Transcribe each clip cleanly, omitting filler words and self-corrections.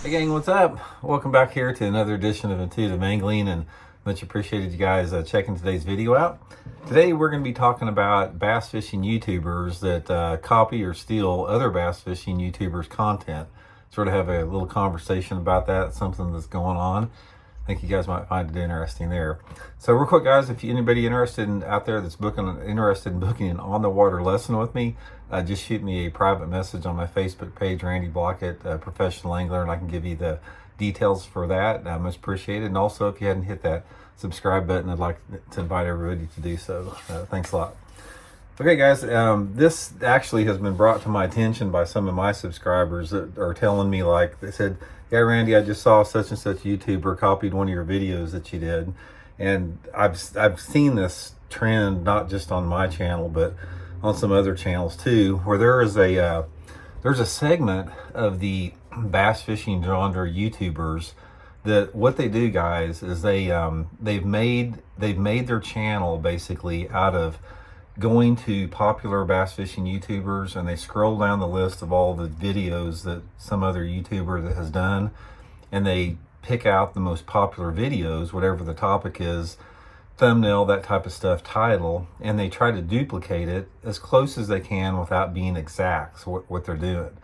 Hey gang, what's up? Welcome back here to another edition of Intuitive Angling, and much appreciated you guys checking today's video out. Today we're going to be talking about bass fishing YouTubers that copy or steal other bass fishing YouTubers' content. Sort of have a little conversation about that, something that's going on. I think you guys might find it interesting there. So real quick guys, if anybody out there that's interested in booking an on-the-water lesson with me, just shoot me a private message on my Facebook page, Randy Blockett, Professional Angler, and I can give you the details for that. Much appreciated. And also, if you hadn't hit that subscribe button, I'd like to invite everybody to do so. Thanks a lot. Okay guys, this actually has been brought to my attention by some of my subscribers that are telling me, like, they said, yeah Randy, I just saw such and such YouTuber copied one of your videos that you did. And I've seen this trend not just on my channel but on some other channels too, where there's a segment of the bass fishing genre YouTubers that what they do, guys, is they've made their channel basically out of going to popular bass fishing YouTubers, and they scroll down the list of all the videos that some other YouTuber that has done, and they pick out the most popular videos, whatever the topic is, thumbnail, that type of stuff, title, and they try to duplicate it as close as they can without being exact what they're doing,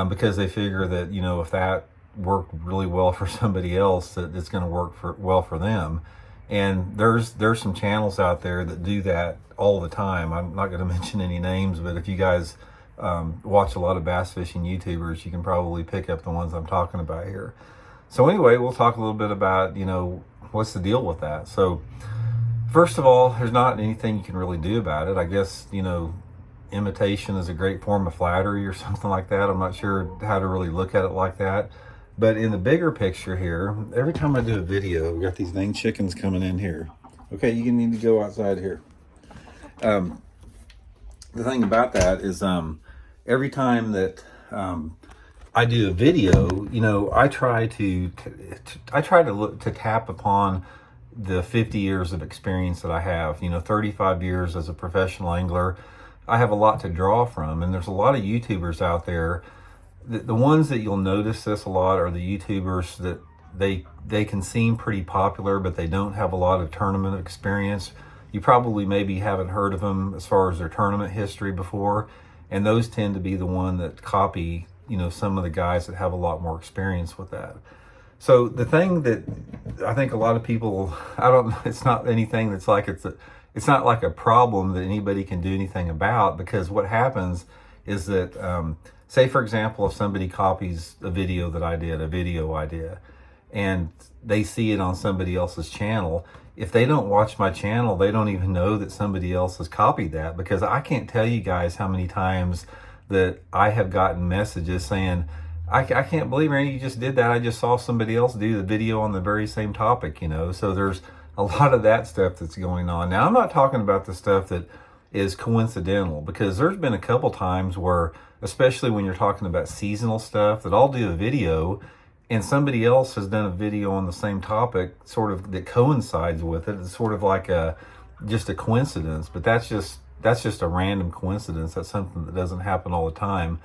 because they figure that, you know, if that worked really well for somebody else, that it's going to work well for them. And there's some channels out there that do that all the time. I'm not going to mention any names, but if you guys watch a lot of bass fishing YouTubers, you can probably pick up the ones I'm talking about here. So anyway, we'll talk a little bit about, you know, what's the deal with that. So first of all, there's not anything you can really do about it. I guess, you know, imitation is a great form of flattery or something like that. I'm not sure how to really look at it like that. But in the bigger picture here, every time I do a video, we got these dang chickens coming in here. Okay, you need to go outside here. The thing about that is every time that I do a video, you know, I try to look to tap upon the 50 years of experience that I have. You know, 35 years as a professional angler. I have a lot to draw from, and there's a lot of YouTubers out there. The ones that you'll notice this a lot are the YouTubers that they can seem pretty popular, but they don't have a lot of tournament experience. You probably maybe haven't heard of them as far as their tournament history before, and those tend to be the one that copy, you know, some of the guys that have a lot more experience with that. So the thing that I think a lot of people, it's not anything that's like, it's not like a problem that anybody can do anything about, because what happens is that, say for example, if somebody copies a video that I did, a video idea, and they see it on somebody else's channel, if they don't watch my channel, they don't even know that somebody else has copied that, because I can't tell you guys how many times that I have gotten messages saying, I can't believe, Randy, you just did that. I just saw somebody else do the video on the very same topic, you know. So there's a lot of that stuff that's going on. Now, I'm not talking about the stuff that is coincidental, because there's been a couple times where, especially when you're talking about seasonal stuff, that I'll do a video and somebody else has done a video on the same topic, sort of that coincides with it. It's sort of like just a coincidence, but that's just a random coincidence. That's something that doesn't happen all the time.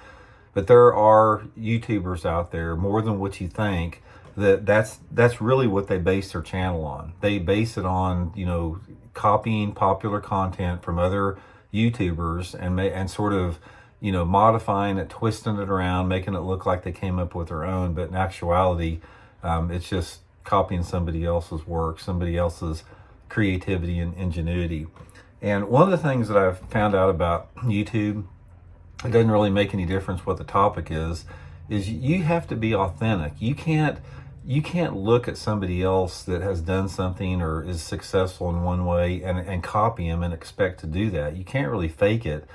But there are YouTubers out there, more than what you think, that's really what they base their channel on. They base it on, you know, copying popular content from other YouTubers and sort of, you know, modifying it, twisting it around, making it look like they came up with their own. But in actuality, it's just copying somebody else's work, somebody else's creativity and ingenuity. And one of the things that I've found out about YouTube, it doesn't really make any difference what the topic is you have to be authentic. You can't look at somebody else that has done something or is successful in one way and copy them and expect to do that. You can't really fake it.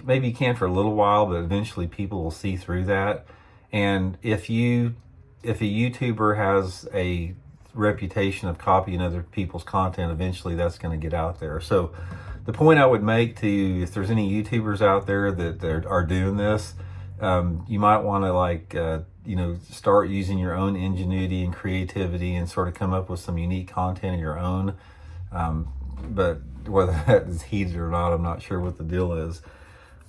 Maybe you can for a little while, but eventually people will see through that. And if a YouTuber has a reputation of copying other people's content, eventually that's going to get out there. So the point I would make to you, if there's any YouTubers out there that are doing this, you might want to you know, start using your own ingenuity and creativity and sort of come up with some unique content of your own. But whether that is heated or not, I'm not sure what the deal is.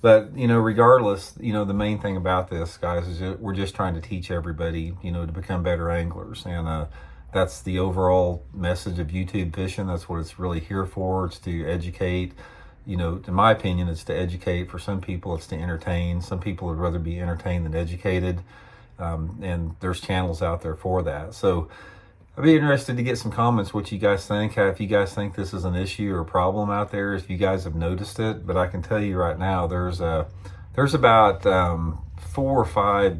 But, regardless, the main thing about this, guys, is that we're just trying to teach everybody, to become better anglers. And that's the overall message of YouTube fishing. That's what it's really here for. It's to educate. In my opinion, it's to educate. For some people, it's to entertain. Some people would rather be entertained than educated. And there's channels out there for that. So I'd be interested to get some comments, what you guys think, if you guys think this is an issue or a problem out there, if you guys have noticed it. But I can tell you right now, there's about 4 or 5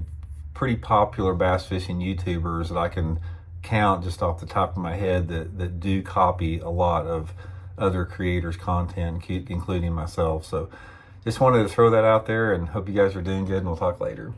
pretty popular bass fishing YouTubers that I can count just off the top of my head that do copy a lot of other creators' content, including myself. So just wanted to throw that out there, and hope you guys are doing good, and we'll talk later.